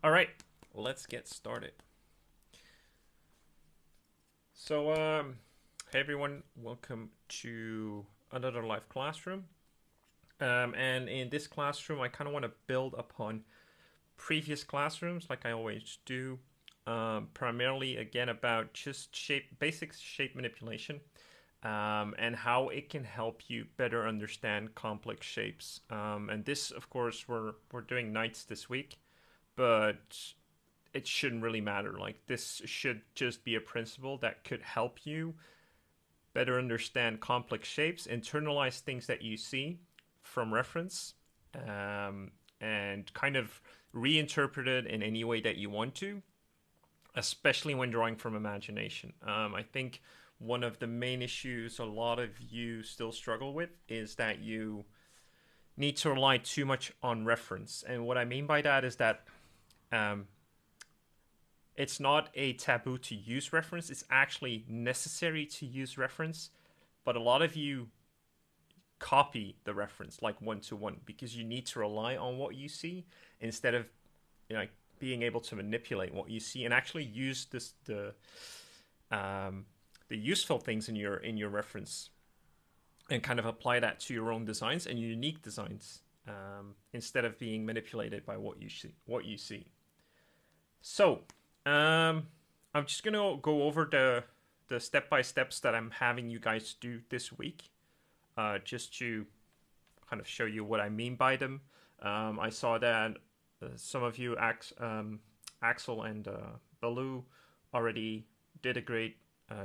All right, let's get started. So, hey everyone, welcome to another live classroom. And in this classroom, I kind of want to build upon previous classrooms, like I always do. Primarily, again, about just basic shape manipulation, and how it can help you better understand complex shapes. And this, of course, we're doing knights this week, but it shouldn't really matter. Like, this should just be a principle that could help you better understand complex shapes, internalize things that you see from reference, and kind of reinterpret it in any way that you want to, especially when drawing from imagination. I think one of the main issues a lot of you still struggle with is that you need to rely too much on reference. And what I mean by that is that um, it's not a taboo to use reference. It's actually necessary to use reference. But a lot of you copy the reference like one to one because you need to rely on what you see instead of, like, being able to manipulate what you see and actually use the useful things in your reference and kind of apply that to your own designs and unique designs, instead of being manipulated by what you see. So, I'm just gonna go over the step by steps that I'm having you guys do this week, just to kind of show you what I mean by them. I saw that some of you, Axel and Baloo, already did a great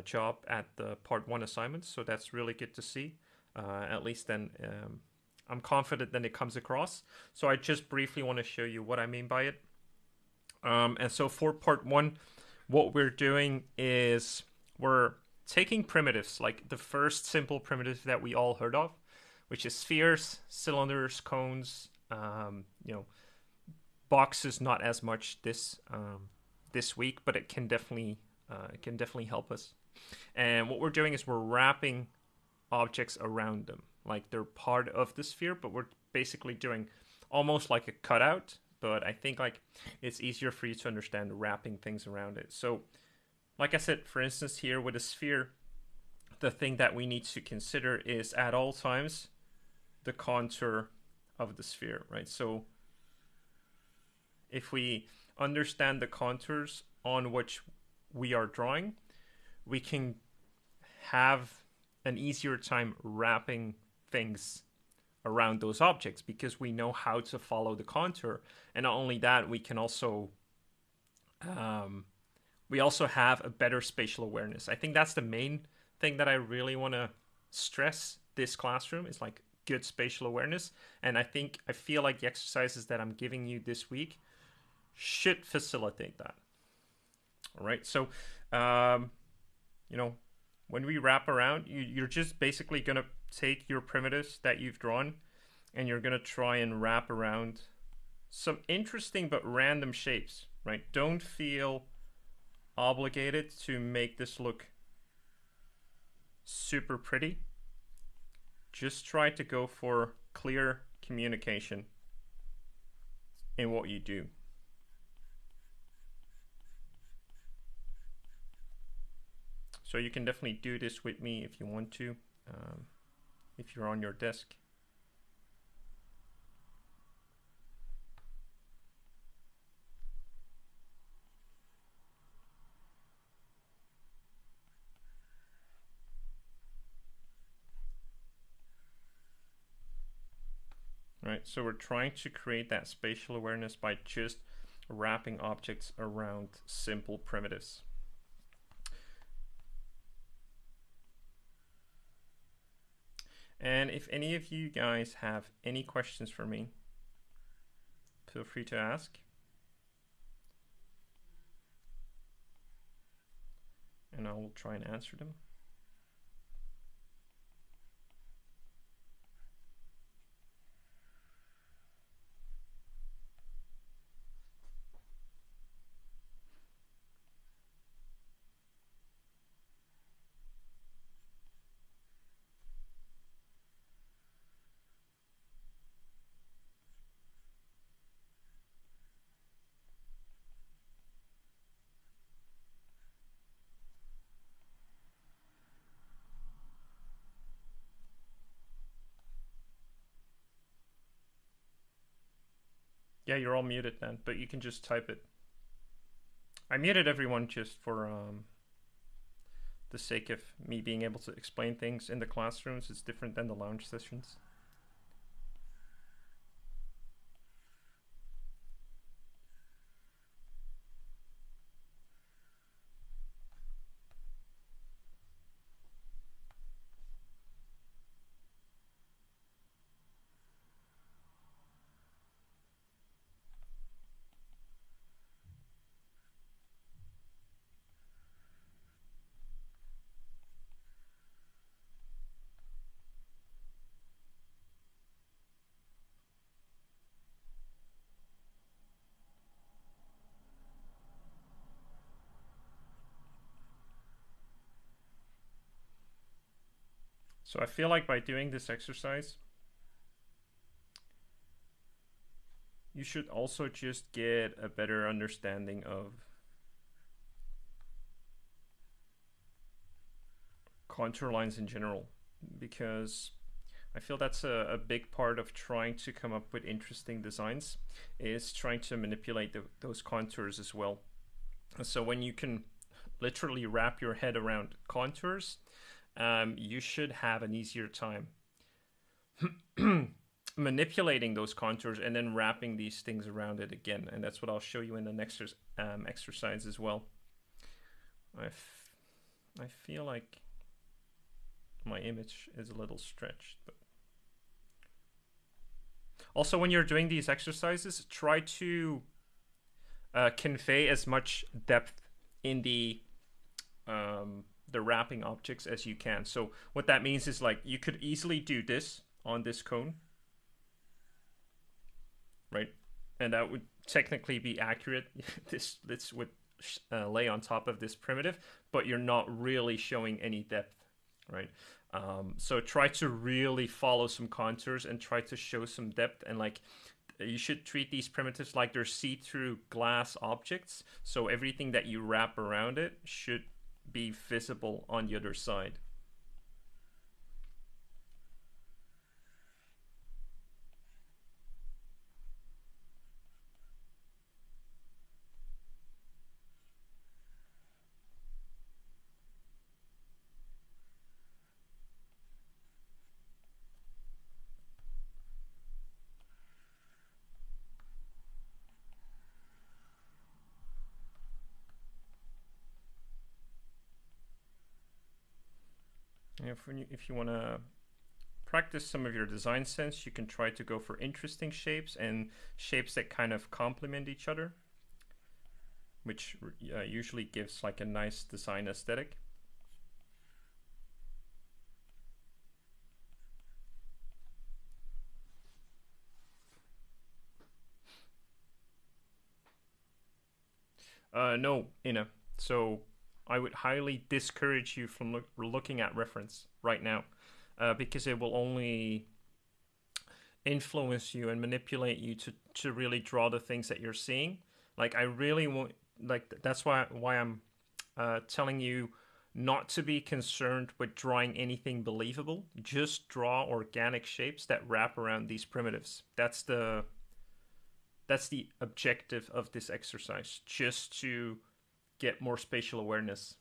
job at the part one assignments, so that's really good to see. At least then, I'm confident that it comes across. So I just briefly want to show you what I mean by it. And so for part one, what we're doing is we're taking primitives, like the first simple primitive that we all heard of, which is spheres, cylinders, cones, boxes. Not as much this week, but it can definitely help us. And what we're doing is we're wrapping objects around them, like they're part of the sphere, but we're basically doing almost like a cutout. But I think, like, it's easier for you to understand wrapping things around it. So, like I said, for instance, here with a sphere, the thing that we need to consider is at all times the contour of the sphere, right? So if we understand the contours on which we are drawing, we can have an easier time wrapping things around those objects because we know how to follow the contour. And not only that, we also have a better spatial awareness. I think that's the main thing that I really want to stress this classroom is, like, good spatial awareness. And I feel like the exercises that I'm giving you this week should facilitate that. All right. So, um, you know, when we wrap around, you're just basically going to take your primitives that you've drawn and you're going to try and wrap around some interesting but random shapes, right? Don't feel obligated to make this look super pretty. Just try to go for clear communication in what you do. So you can definitely do this with me if you want to, if you're on your desk. Right, so we're trying to create that spatial awareness by just wrapping objects around simple primitives. And if any of you guys have any questions for me, feel free to ask. And I will try and answer them. Yeah, you're all muted then, but you can just type it. I muted everyone just for the sake of me being able to explain things in the classrooms. It's different than the lounge sessions. So I feel like by doing this exercise, you should also just get a better understanding of contour lines in general, because I feel that's a big part of trying to come up with interesting designs, is trying to manipulate those contours as well. So when you can literally wrap your head around contours, you should have an easier time manipulating those contours and then wrapping these things around it again. And that's what I'll show you in the next exercise as well. I feel like my image is a little stretched, but also when you're doing these exercises, try to convey as much depth in the wrapping objects as you can. So what that means is, like, you could easily do this on this cone, right? And that would technically be accurate. this would lay on top of this primitive, but you're not really showing any depth, right? So try to really follow some contours and try to show some depth. And like, you should treat these primitives like they're see-through glass objects. So everything that you wrap around it should be visible on the other side. If you want to practice some of your design sense, you can try to go for interesting shapes and shapes that kind of complement each other, which usually gives like a nice design aesthetic. No, Ina. So I would highly discourage you from looking at reference right now, because it will only influence you and manipulate you to really draw the things that you're seeing. Like, I really want, like, that's why I'm telling you not to be concerned with drawing anything believable. Just draw organic shapes that wrap around these primitives. That's the objective of this exercise, just to get more spatial awareness.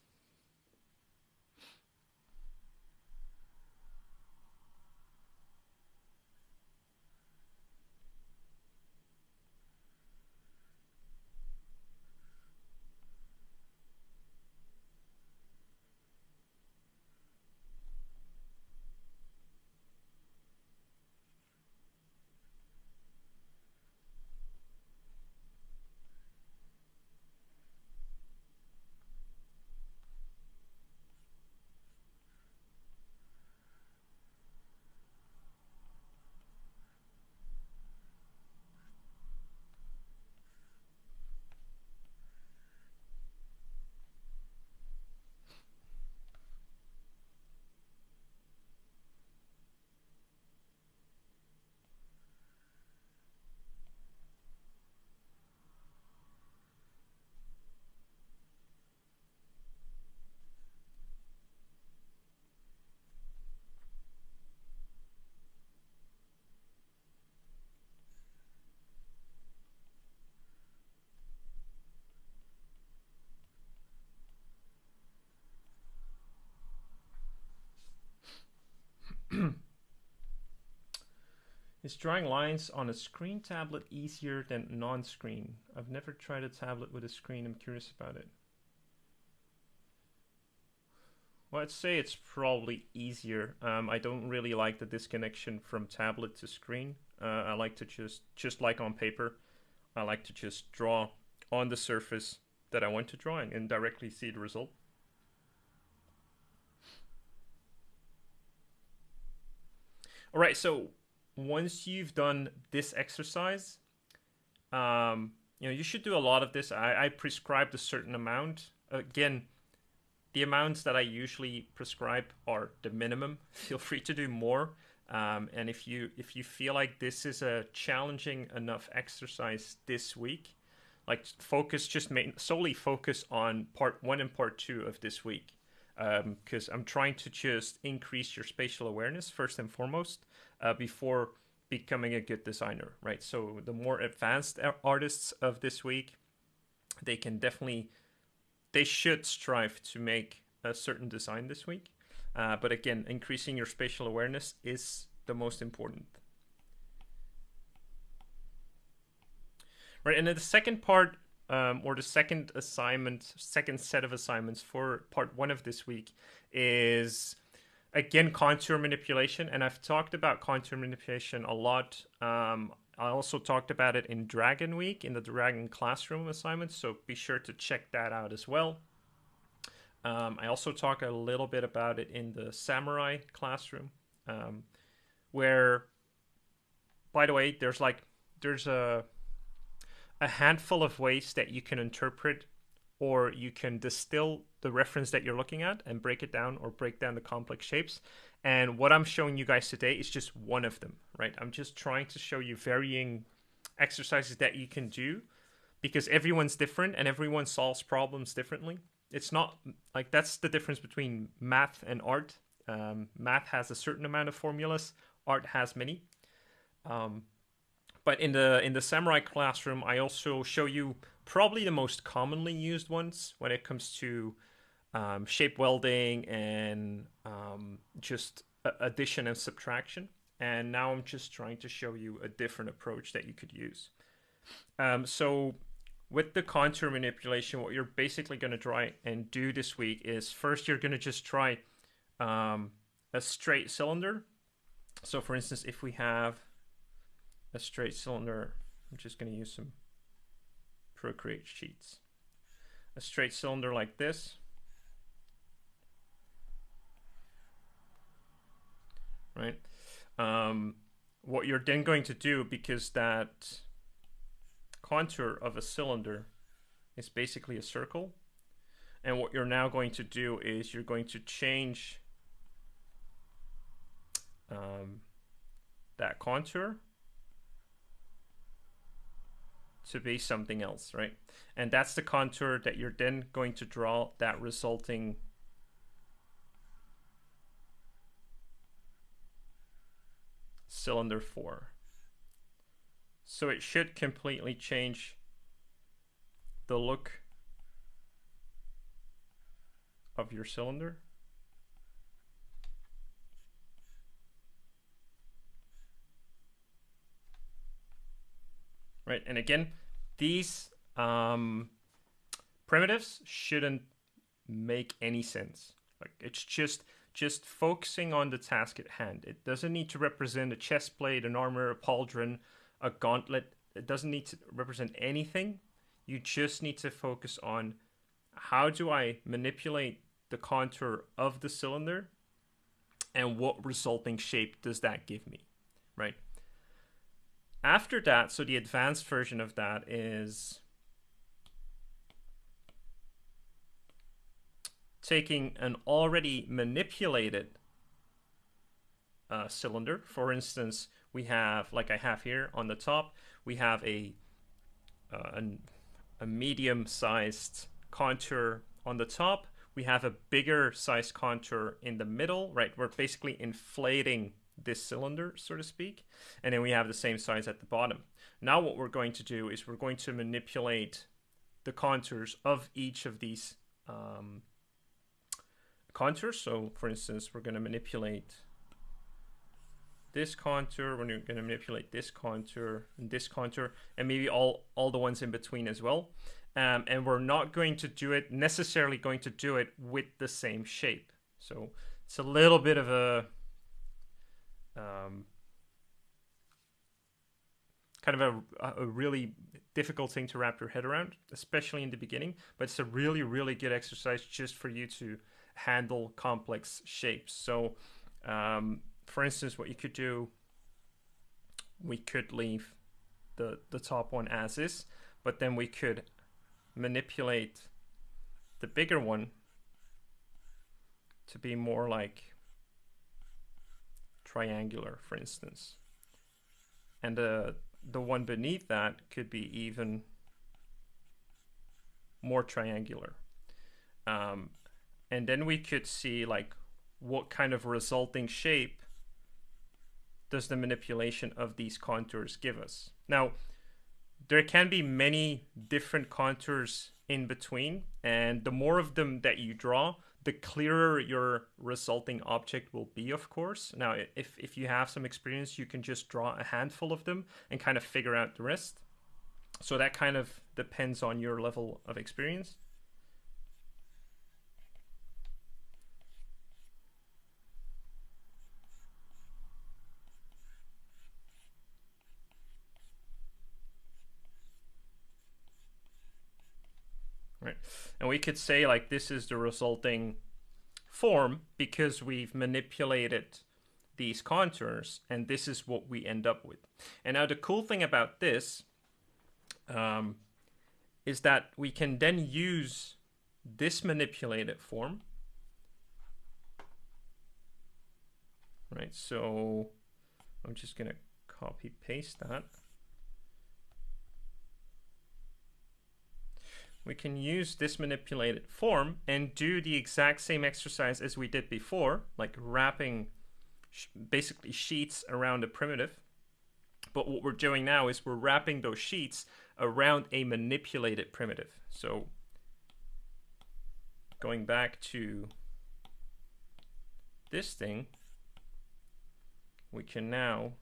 Is drawing lines on a screen tablet easier than non-screen? I've never tried a tablet with a screen. I'm curious about it. Well, I'd say it's probably easier. I don't really like the disconnection from tablet to screen. I like to just like on paper, I like to just draw on the surface that I want to draw and directly see the result. All right, so once you've done this exercise, you should do a lot of this. I prescribed a certain amount. Again, the amounts that I usually prescribe are the minimum. Feel free to do more. And if you feel like this is a challenging enough exercise this week, like solely focus on part 1 and part 2 of this week. Because I'm trying to just increase your spatial awareness first and foremost before becoming a good designer, right? So the more advanced artists of this week, they should strive to make a certain design this week. But again, increasing your spatial awareness is the most important. Right, and then the second part, or the second set of assignments for part 1 of this week is, again, contour manipulation. And I've talked about contour manipulation a lot. I also talked about it in Dragon Week, in the Dragon Classroom assignments, so be sure to check that out as well. I also talk a little bit about it in the Samurai Classroom, where, by the way, there's a handful of ways that you can interpret or you can distill the reference that you're looking at and break it down or break down the complex shapes. And what I'm showing you guys today is just one of them, right? I'm just trying to show you varying exercises that you can do because everyone's different and everyone solves problems differently. It's not like that's the difference between math and art. Math has a certain amount of formulas, art has many. But in the Samurai Classroom, I also show you probably the most commonly used ones when it comes to shape welding and just addition and subtraction. And now I'm just trying to show you a different approach that you could use. So with the contour manipulation, what you're basically going to try and do this week is first you're going to just try a straight cylinder. So for instance, if we have a straight cylinder, I'm just going to use some Procreate sheets. A straight cylinder like this. Right? What you're then going to do, because that contour of a cylinder is basically a circle, and what you're now going to do is you're going to change that contour to be something else, right? And that's the contour that you're then going to draw that resulting cylinder for. So it should completely change the look of your cylinder. Right, and again, these primitives shouldn't make any sense. Like, it's just focusing on the task at hand. It doesn't need to represent a chest plate, an armor, a pauldron, a gauntlet. It doesn't need to represent anything. You just need to focus on how do I manipulate the contour of the cylinder and what resulting shape does that give me, right? After that, so the advanced version of that is taking an already manipulated cylinder. For instance, we have, like I have here on the top, we have a medium-sized contour on the top. We have a bigger size contour in the middle, right? We're basically inflating this cylinder, so to speak. And then we have the same size at the bottom. Now what we're going to do is we're going to manipulate the contours of each of these contours. So for instance, we're going to manipulate this contour, we're going to manipulate this contour, and maybe all the ones in between as well. And we're not going to do it, necessarily going to do it with the same shape. So it's a little bit of a kind of a really difficult thing to wrap your head around, especially in the beginning. But it's a really, really good exercise just for you to handle complex shapes. So for instance, what you could do, we could leave the top one as is, but then we could manipulate the bigger one to be more like triangular, for instance. And the one beneath that could be even more triangular. And then we could see like what kind of resulting shape does the manipulation of these contours give us. Now, there can be many different contours in between, and the more of them that you draw, the clearer your resulting object will be, of course. Now, if you have some experience, you can just draw a handful of them and kind of figure out the rest. So that kind of depends on your level of experience. Right. And we could say like this is the resulting form because we've manipulated these contours, and this is what we end up with. And now the cool thing about this is that we can then use this manipulated form. Right, so I'm just gonna copy paste that. We can use this manipulated form and do the exact same exercise as we did before, like wrapping basically sheets around a primitive. But what we're doing now is we're wrapping those sheets around a manipulated primitive. So going back to this thing, we can now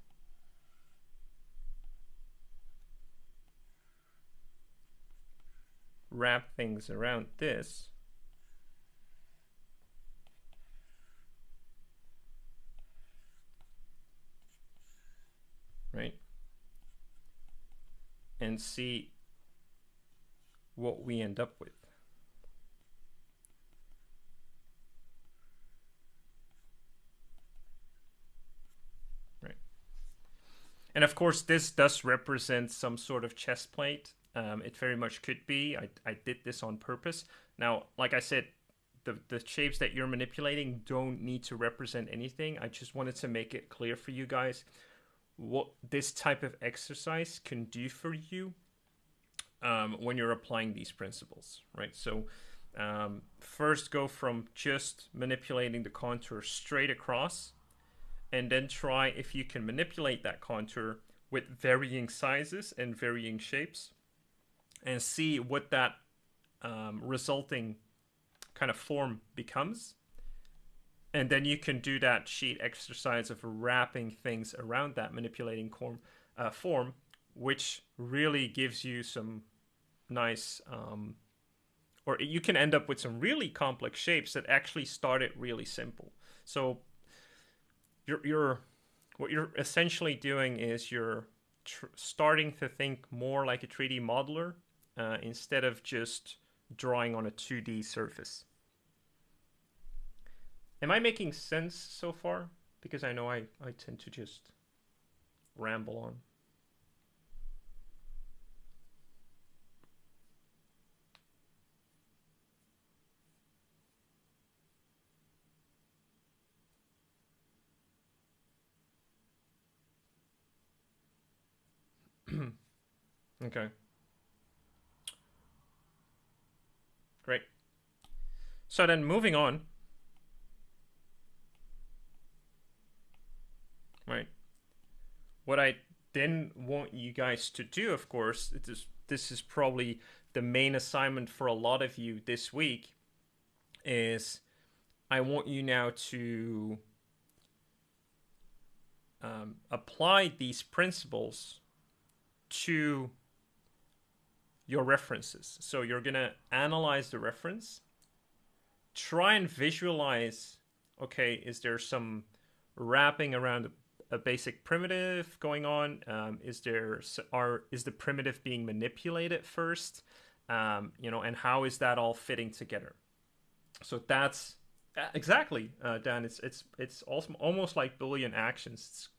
wrap things around this. Right? And see what we end up with. Right. And of course, this does represent some sort of chest plate. It very much could be. I did this on purpose. Now, like I said, the shapes that you're manipulating don't need to represent anything. I just wanted to make it clear for you guys what this type of exercise can do for you when you're applying these principles, right? So first go from just manipulating the contour straight across, and then try if you can manipulate that contour with varying sizes and varying shapes, and see what that resulting kind of form becomes. And then you can do that sheet exercise of wrapping things around that manipulating form, which really gives you some nice, or you can end up with some really complex shapes that actually started really simple. So what you're essentially doing is you're starting to think more like a 3D modeler instead of just drawing on a 2D surface. Am I making sense so far? Because I know I tend to just ramble on. Okay. Great. So then moving on. Right. What I then want you guys to do, of course, this is probably the main assignment for a lot of you this week, is I want you now to apply these principles to your references. So you're going to analyze the reference, try and visualize, okay, is there some wrapping around a basic primitive going on? Is the primitive being manipulated first? And how is that all fitting together? So that's exactly, Dan. It's also almost like Boolean actions. It's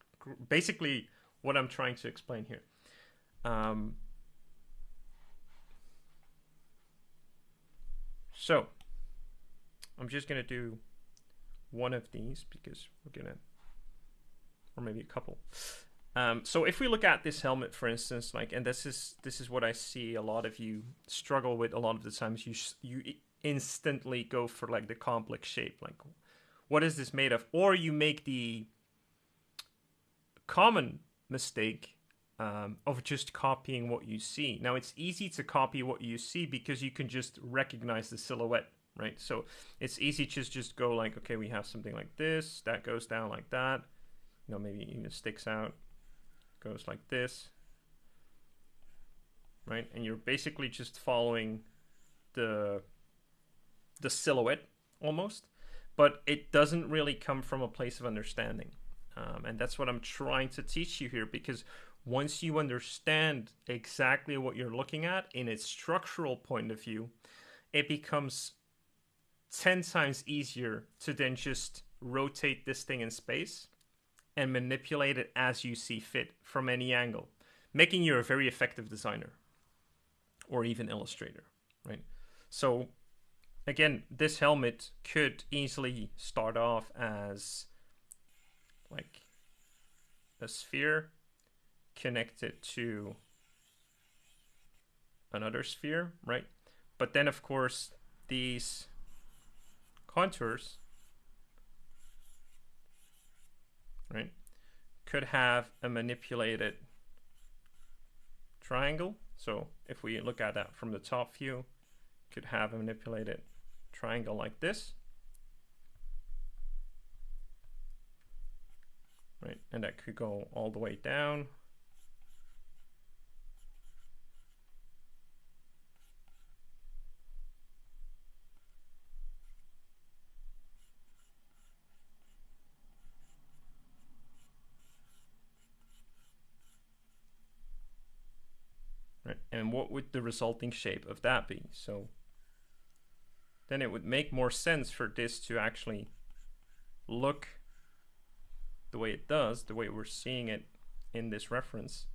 basically what I'm trying to explain here. So I'm just gonna do one of these because we're gonna, or maybe a couple. So if we look at this helmet, for instance, like, and this is what I see a lot of you struggle with a lot of the times. You instantly go for like the complex shape, like what is this made of? Or you make the common mistake of just copying what you see. Now it's easy to copy what you see because you can just recognize the silhouette, right? So it's easy to just go like, okay, we have something like this that goes down like that, maybe even sticks out, goes like this, right? And you're basically just following the silhouette almost, but it doesn't really come from a place of understanding. And that's what I'm trying to teach you here, because once you understand exactly what you're looking at in its structural point of view, it becomes 10 times easier to then just rotate this thing in space and manipulate it as you see fit from any angle, making you a very effective designer or even illustrator, right? So again, this helmet could easily start off as like a sphere connected to another sphere, right? But then, of course, these contours, right, could have a manipulated triangle. So if we look at that from the top view, could have a manipulated triangle like this, right? And that could go all the way down. Right? And what would the resulting shape of that be? So then it would make more sense for this to actually look the way it does, the way we're seeing it in this reference.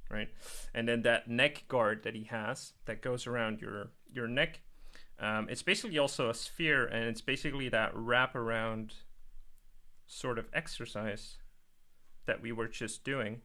Right? And then that neck guard that he has that goes around your neck, it's basically also a sphere, and it's basically that wraparound sort of exercise that we were just doing.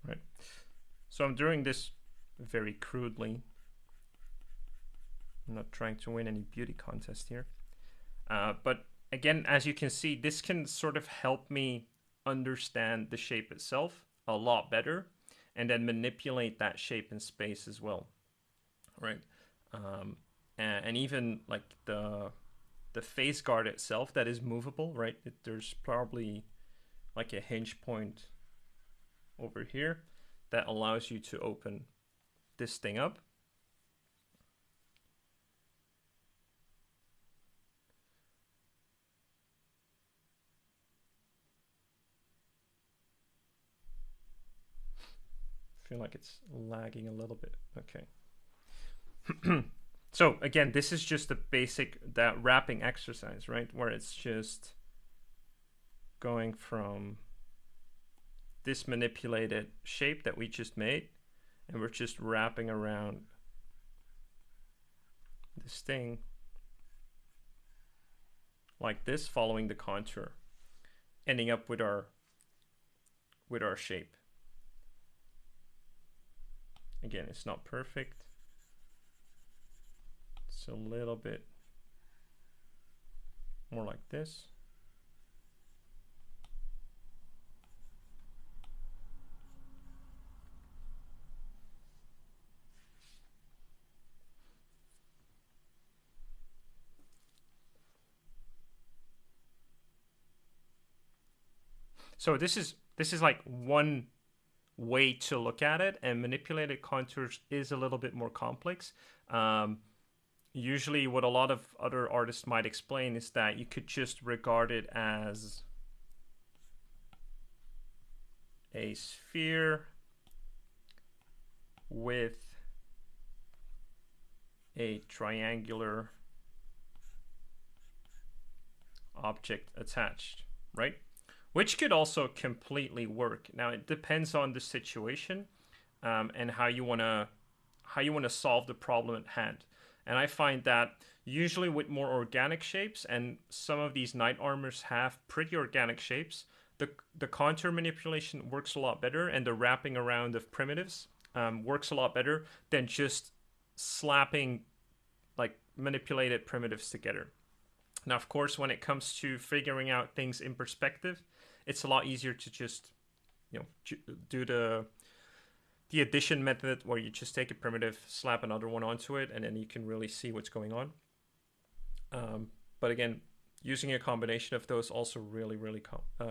Right. So I'm doing this very crudely. I'm not trying to win any beauty contest here. But again, as you can see, this can sort of help me understand the shape itself a lot better, and then manipulate that shape in space as well, right? And even like the face guard itself that is movable, right? There's probably like a hinge point over here that allows you to open this thing up. I feel like it's lagging a little bit. Okay. So again, this is just the basic, that wrapping exercise, right? Where it's just going from this manipulated shape that we just made, and we're just wrapping around this thing like this, following the contour, ending up with our shape. Again, it's not perfect. It's a little bit more like this. So this is like one way to look at it, and manipulated contours is a little bit more complex. Usually what a lot of other artists might explain is that you could just regard it as a sphere with a triangular object attached, right? Which could also completely work. Now it depends on the situation and how you want to solve the problem at hand. And I find that usually with more organic shapes, and some of these knight armors have pretty organic shapes, the contour manipulation works a lot better, and the wrapping around of primitives works a lot better than just slapping like manipulated primitives together. Now, of course, when it comes to figuring out things in perspective, it's a lot easier to just, do the addition method, where you just take a primitive, slap another one onto it, and then you can really see what's going on. But again, using a combination of those also really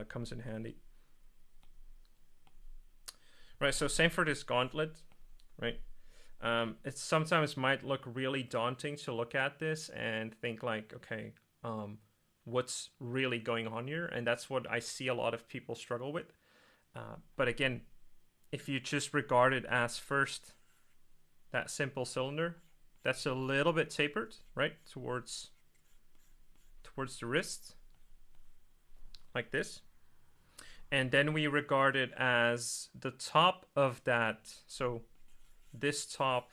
comes in handy. Right, so same for this gauntlet, right? It sometimes might look really daunting to look at this and think like, okay, what's really going on here? And that's what I see a lot of people struggle with. But again, if you just regard it as first that simple cylinder, that's a little bit tapered, right, towards the wrist, like this. And then we regard it as the top of that. So this top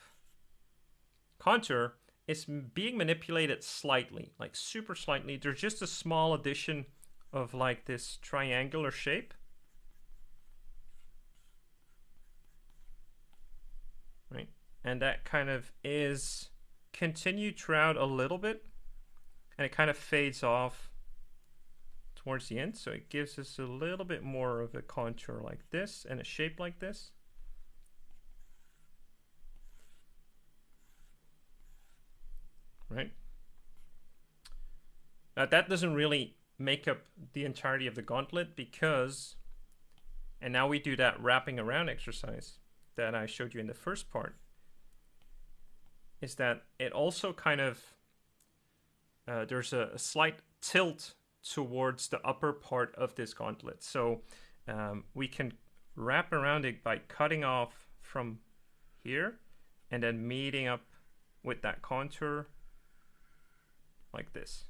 contour is being manipulated slightly, like super slightly. There's just a small addition of like this triangular shape, right? And that kind of is continued throughout a little bit, and it kind of fades off towards the end. So it gives us a little bit more of a contour like this and a shape like this. Right? Now that doesn't really make up the entirety of the gauntlet, because, and now we do that wrapping around exercise that I showed you in the first part, is that it also kind of, there's a slight tilt towards the upper part of this gauntlet. So we can wrap around it by cutting off from here and then meeting up with that contour like this.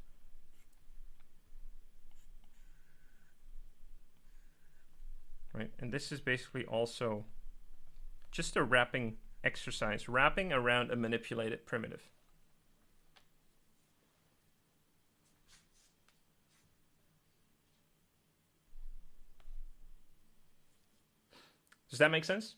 Right, and this is basically also just a wrapping exercise, wrapping around a manipulated primitive. Does that make sense?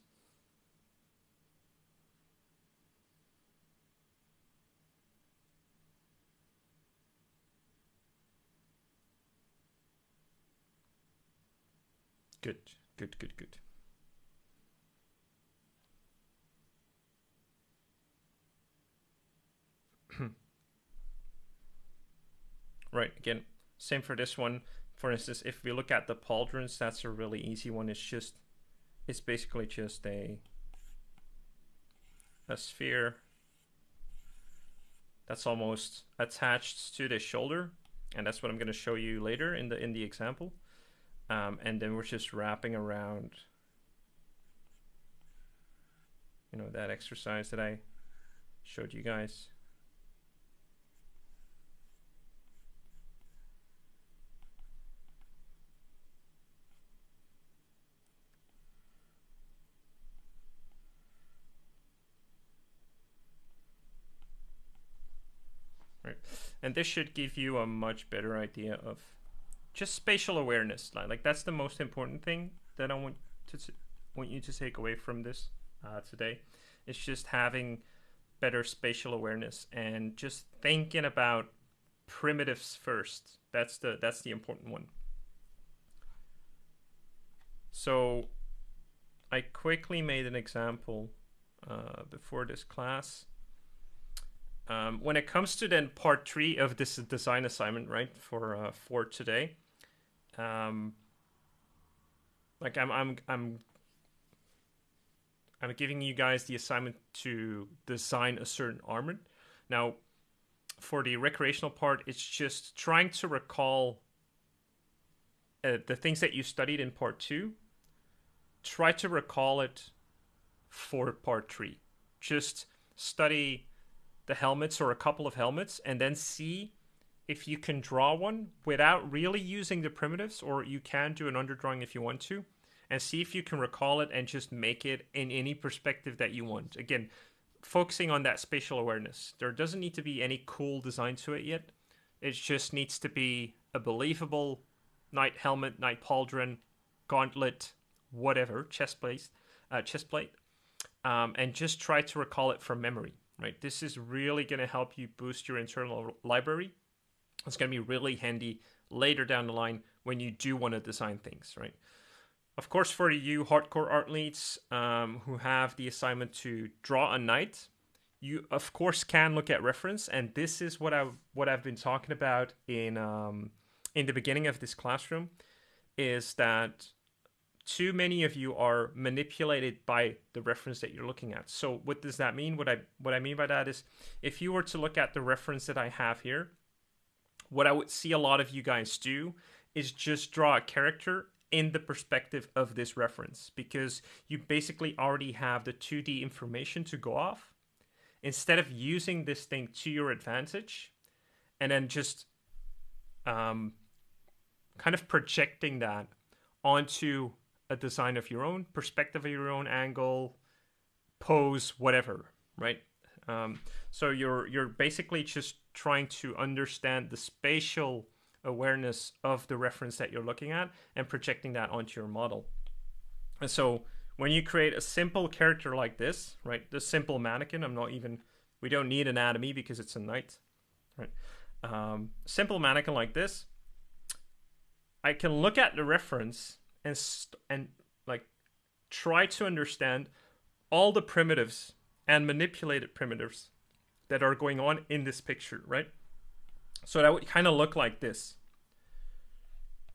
Good, good, good, good. Right, again, same for this one. For instance, if we look at the pauldrons, that's a really easy one. It's basically just a sphere that's almost attached to the shoulder, and that's what I'm going to show you later in the example. And then we're just wrapping around, that exercise that I showed you guys. And this should give you a much better idea of just spatial awareness. Like that's the most important thing that I want you to take away from this today. It's just having better spatial awareness and just thinking about primitives first. That's the important one. So I quickly made an example before this class. When it comes to then part 3 of this design assignment, right, for today, like I'm giving you guys the assignment to design a certain armor. Now, for the recreational part, it's just trying to recall the things that you studied in part 2. Try to recall it for part 3. Just study the helmets or a couple of helmets and then see if you can draw one without really using the primitives, or you can do an underdrawing if you want to, and see if you can recall it and just make it in any perspective that you want. Again, focusing on that spatial awareness. There doesn't need to be any cool design to it yet. It just needs to be a believable knight helmet, knight pauldron, gauntlet, whatever, chest plate, and just try to recall it from memory, right? This is really going to help you boost your internal library. It's going to be really handy later down the line when you do want to design things, right? Of course, for you hardcore athletes who have the assignment to draw a knight, you of course can look at reference, and this is what I've been talking about in the beginning of this classroom, is that too many of you are manipulated by the reference that you're looking at. So what does that mean? What I mean by that is, if you were to look at the reference that I have here, what I would see a lot of you guys do is just draw a character in the perspective of this reference, because you basically already have the 2D information to go off, instead of using this thing to your advantage and then just kind of projecting that onto a design of your own, perspective of your own, angle, pose, whatever, right? So you're basically just trying to understand the spatial awareness of the reference that you're looking at and projecting that onto your model. And so when you create a simple character like this, right, the simple mannequin, we don't need anatomy because it's a knight, right? Simple mannequin like this, I can look at the reference and like try to understand all the primitives and manipulated primitives that are going on in this picture, right? So that would kind of look like this.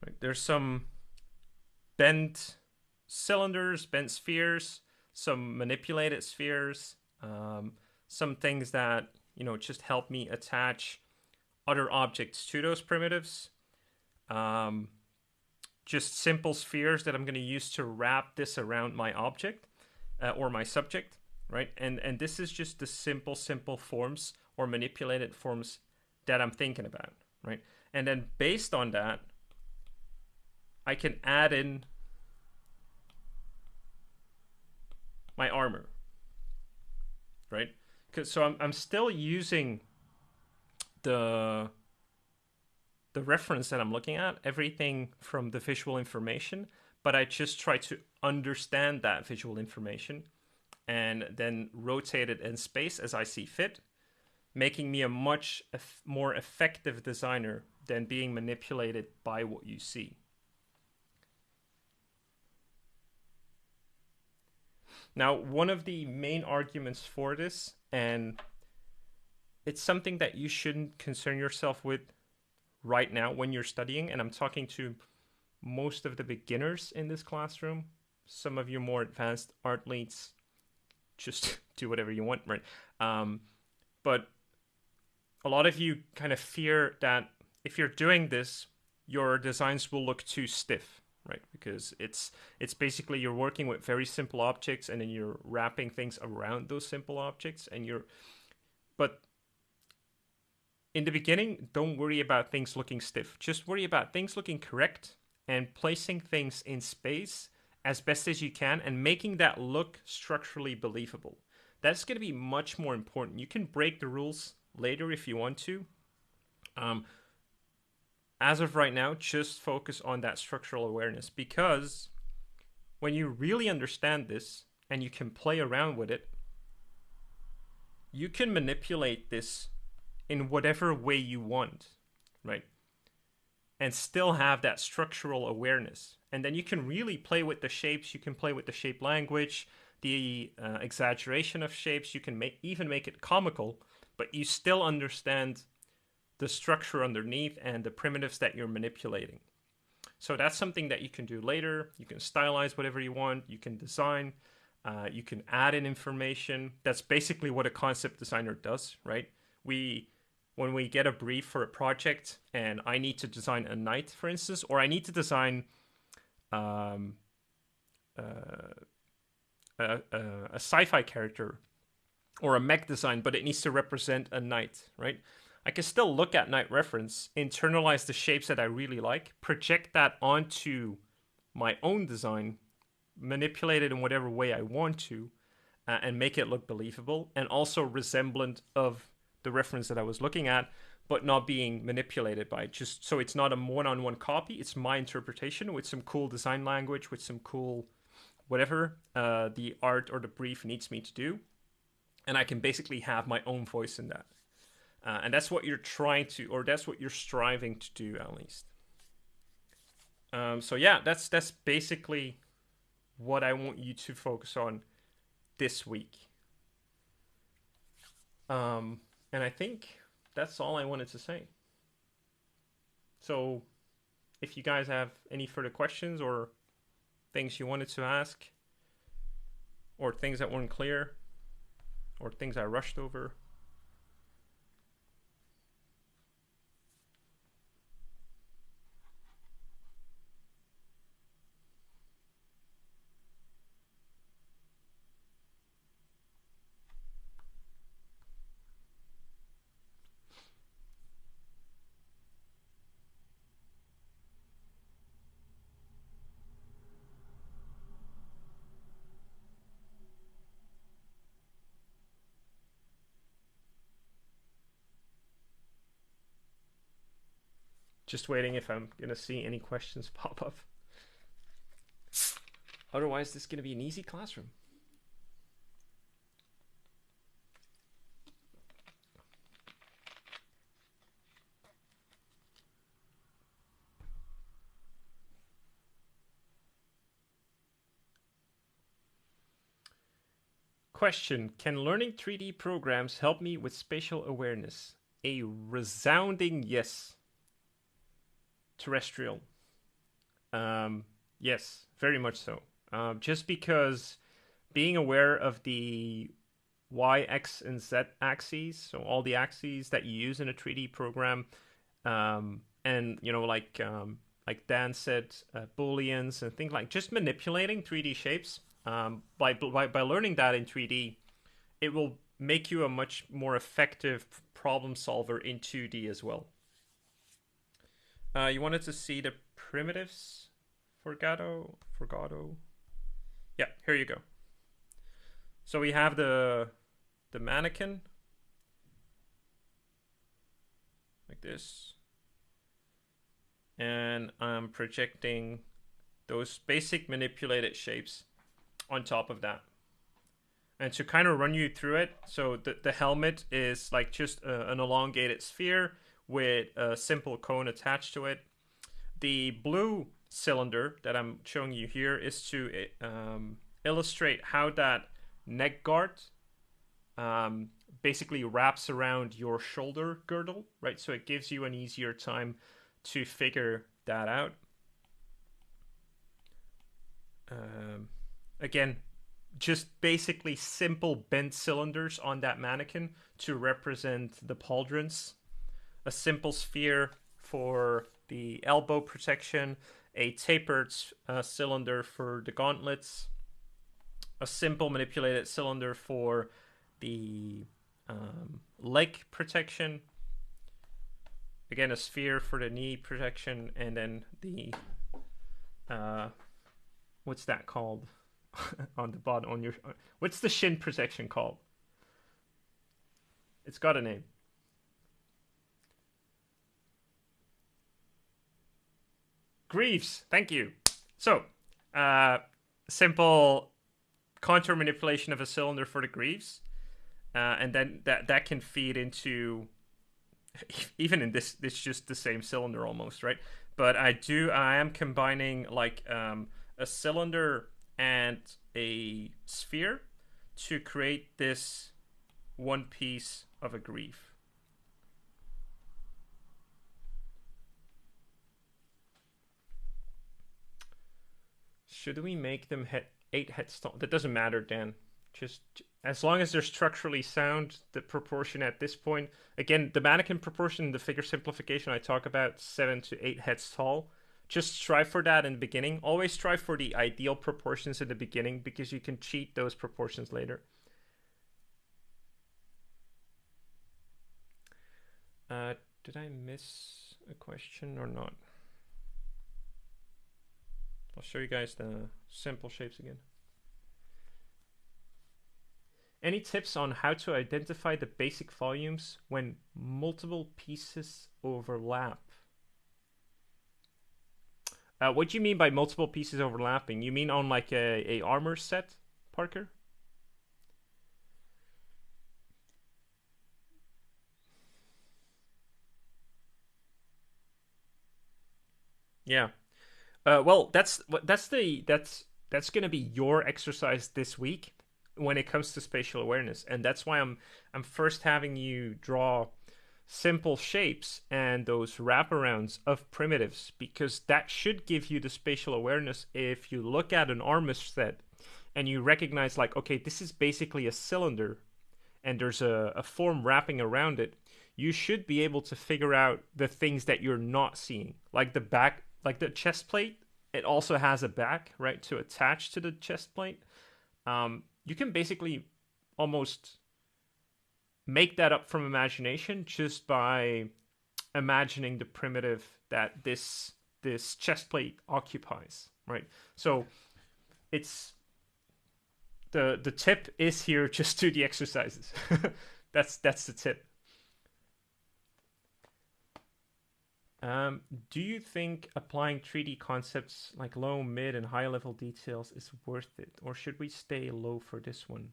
Right? There's some bent cylinders, bent spheres, some manipulated spheres, some things that, just help me attach other objects to those primitives. Just simple spheres that I'm going to use to wrap this around my object or my subject, right? And this is just the simple forms or manipulated forms that I'm thinking about, right? And then based on that, I can add in my armor, right? So I'm still using the reference that I'm looking at, everything from the visual information, but I just try to understand that visual information and then rotate it in space as I see fit, making me a much more effective designer than being manipulated by what you see. Now, one of the main arguments for this, and it's something that you shouldn't concern yourself with right now when you're studying, and I'm talking to most of the beginners in this classroom. Some of you more advanced athletes, just do whatever you want, right? But a lot of you kind of fear that if you're doing this, your designs will look too stiff, right? Because it's basically you're working with very simple objects and then you're wrapping things around those simple objects, but in the beginning, don't worry about things looking stiff. Just worry about things looking correct and placing things in space as best as you can and making that look structurally believable. That's going to be much more important. You can break the rules later if you want to, Um, as of right now, just focus on that structural awareness, because when you really understand this and you can play around with it, you can manipulate this in whatever way you want, right? And still have that structural awareness. And then you can really play with the shapes. You can play with the shape language, the exaggeration of shapes. You can even make it comical, but you still understand the structure underneath and the primitives that you're manipulating. So that's something that you can do later. You can stylize whatever you want. You can design. You can add in information. That's basically what a concept designer does, right? When we get a brief for a project and I need to design a knight, for instance, or I need to design a sci-fi character or a mech design, but it needs to represent a knight, right? I can still look at knight reference, internalize the shapes that I really like, project that onto my own design, manipulate it in whatever way I want to, and make it look believable and also resemblant of the reference that I was looking at, but not being manipulated by it. Just so it's not a one-on-one copy. It's my interpretation with some cool design language, with some cool whatever the art or the brief needs me to do. And I can basically have my own voice in that. And that's what you're trying to, or that's what you're striving to do, at least. So yeah, that's basically what I want you to focus on this week. And I think that's all I wanted to say. So if you guys have any further questions or things you wanted to ask, or things that weren't clear, or things I rushed over, just waiting if I'm going to see any questions pop up. Otherwise, this is going to be an easy classroom. Question: can learning 3D programs help me with spatial awareness? A resounding yes. Terrestrial. Yes, very much so. Just because being aware of the Y, X, and Z axes, so all the axes that you use in a 3D program, and like Dan said, booleans and things like just manipulating 3D shapes. By learning that in 3D, it will make you a much more effective problem solver in 2D as well. You wanted to see the primitives for Gato? Yeah, here you go. So we have the mannequin, like this. And I'm projecting those basic manipulated shapes on top of that. And to kind of run you through it, so the helmet is like just an elongated sphere with a simple cone attached to it. The blue cylinder that I'm showing you here is to illustrate how that neck guard basically wraps around your shoulder girdle, right? So it gives you an easier time to figure that out. Again, just basically simple bent cylinders on that mannequin to represent the pauldrons. A simple sphere for the elbow protection, a tapered cylinder for the gauntlets, a simple manipulated cylinder for the leg protection, again a sphere for the knee protection, and then the what's that called on the bottom on your what's the shin protection called? It's got a name. Greaves, thank you. So, simple contour manipulation of a cylinder for the greaves, and then that can feed into, even in this just the same cylinder almost, right? But I am combining like a cylinder and a sphere to create this one piece of a greave. Should we make them 8 heads tall? That doesn't matter, Dan. Just as long as they're structurally sound, the proportion at this point, again, the mannequin proportion, the figure simplification, I talk about 7 to 8 heads tall. Just strive for that in the beginning. Always strive for the ideal proportions in the beginning because you can cheat those proportions later. Did I miss a question or not? I'll show you guys the simple shapes again. Any tips on how to identify the basic volumes when multiple pieces overlap? What do you mean by multiple pieces overlapping? You mean on like a armor set, Parker? Yeah. Well, that's going to be your exercise this week when it comes to spatial awareness, and that's why I'm first having you draw simple shapes and those wraparounds of primitives, because that should give you the spatial awareness. If you look at an armor set and you recognize like, okay, this is basically a cylinder and there's a form wrapping around it, you should be able to figure out the things that you're not seeing, like the back, like the chest plate. It also has a back, right, to attach to the chest plate. You can basically almost make that up from imagination just by imagining the primitive that this chest plate occupies, right? So it's the tip is here, just do the exercises. that's the tip. Do you think applying 3D concepts like low, mid, and high level details is worth it, or should we stay low for this one?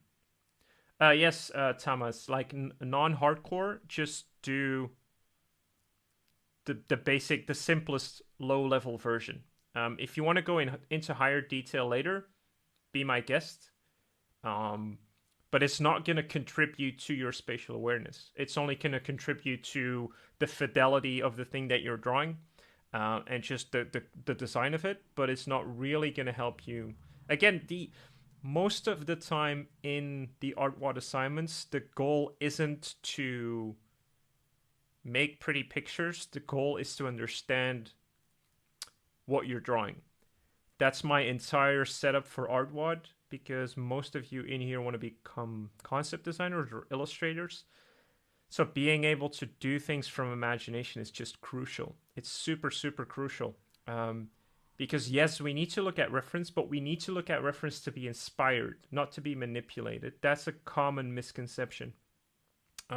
Yes, Thomas. Like non-hardcore, just do the basic, the simplest low level version. If you want to go into higher detail later, be my guest. But it's not going to contribute to your spatial awareness. It's only going to contribute to the fidelity of the thing that you're drawing, and just the design of it. But it's not really going to help you. Again, most of the time in the ArtWAD assignments, the goal isn't to make pretty pictures. The goal is to understand what you're drawing. That's my entire setup for ArtWAD, because most of you in here want to become concept designers or illustrators. So being able to do things from imagination is just crucial. It's super, super crucial. Because yes, we need to look at reference, but we need to look at reference to be inspired, not to be manipulated. That's a common misconception.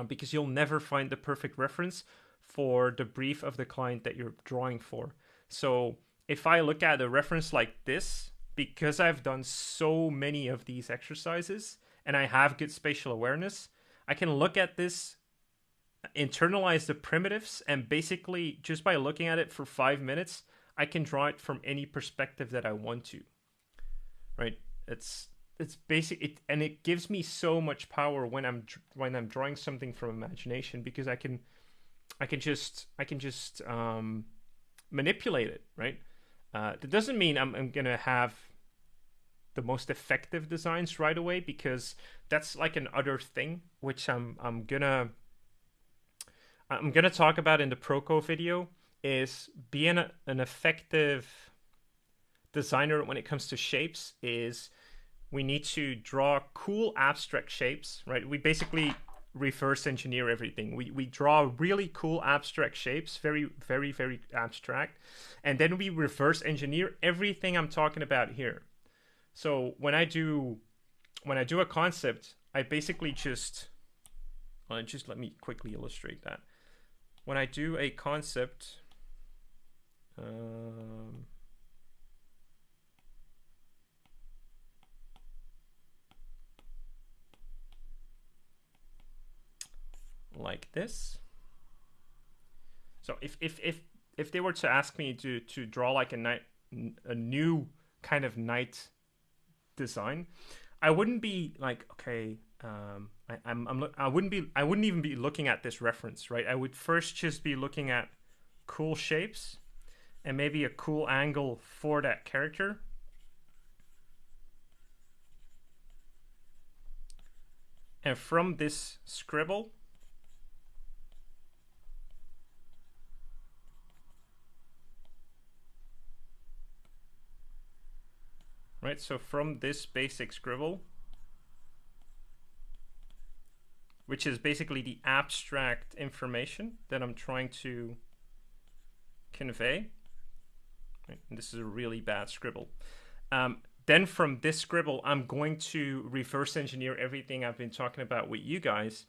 Because you'll never find the perfect reference for the brief of the client that you're drawing for. So if I look at a reference like this, because I've done so many of these exercises and I have good spatial awareness, I can look at this, internalize the primitives, and basically just by looking at it for 5 minutes, I can draw it from any perspective that I want to. Right? It's basic, and it gives me so much power when I'm drawing something from imagination, because I can just manipulate it, right? That doesn't mean I'm gonna have the most effective designs right away, because that's like an other thing which I'm gonna talk about in the Proco video, is being an effective designer when it comes to shapes. Is we need to draw cool abstract shapes, right? We basically reverse engineer everything. We draw really cool abstract shapes, very, very, very abstract, and then we reverse engineer everything I'm talking about here. So when I do a concept, I basically just let me quickly illustrate that. When I do a concept, Um, like this. So if they were to ask me to draw like a new kind of night design, I wouldn't be like, okay, I wouldn't even be looking at this reference, right? I would first just be looking at cool shapes and maybe a cool angle for that character. And from this scribble, right? So from this basic scribble, which is basically the abstract information that I'm trying to convey. Right? And this is a really bad scribble. Then from this scribble, I'm going to reverse engineer everything I've been talking about with you guys,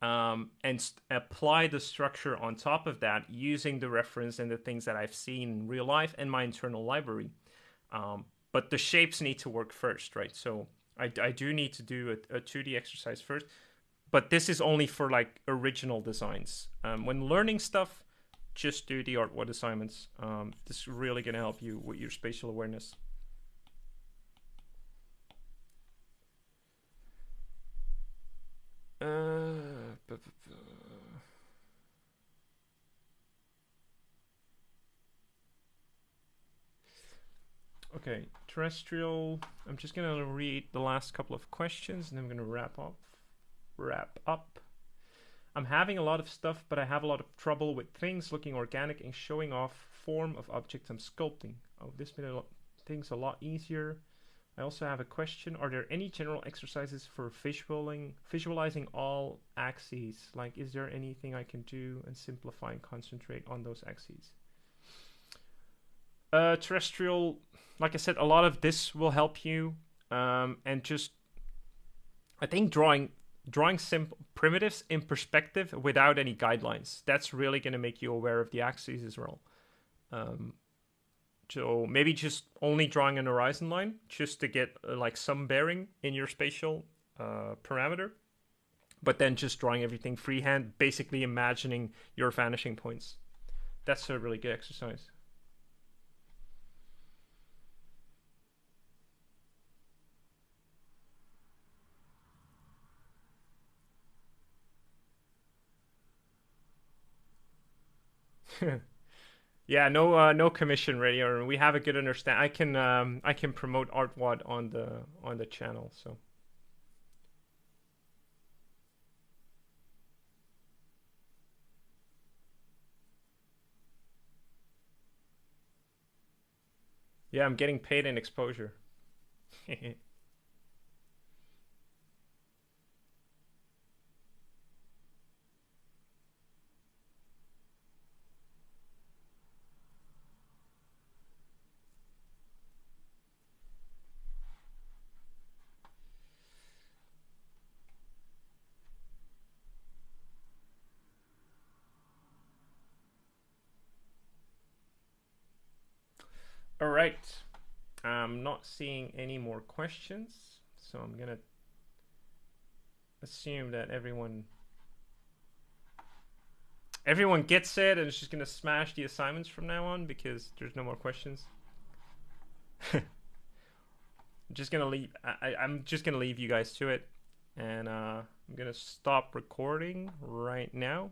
and apply the structure on top of that using the reference and the things that I've seen in real life and my internal library. But the shapes need to work first, right? So I do need to do a 2D exercise first. But this is only for like original designs. When learning stuff, just do the artwork assignments. This is really going to help you with your spatial awareness. Okay, terrestrial. I'm just going to read the last couple of questions and then I'm going to wrap up. I'm having a lot of stuff, but I have a lot of trouble with things looking organic and showing off form of objects I'm sculpting. Oh, this made things a lot easier. I also have a question. Are there any general exercises for visualizing all axes? Like, is there anything I can do and simplify and concentrate on those axes? Terrestrial, like I said, a lot of this will help you. And just, I think drawing simple primitives in perspective without any guidelines. That's really going to make you aware of the axes as well. So maybe just only drawing an horizon line just to get like some bearing in your spatial parameter, but then just drawing everything freehand, basically imagining your vanishing points. That's a really good exercise. Yeah, no commission ready, or we have a good understand. I can promote ArtWad on the channel. So yeah, I'm getting paid in exposure. All right, I'm not seeing any more questions, so I'm gonna assume that everyone gets it and is just gonna smash the assignments from now on because there's no more questions. I'm just gonna leave. I'm just gonna leave you guys to it, and I'm gonna stop recording right now.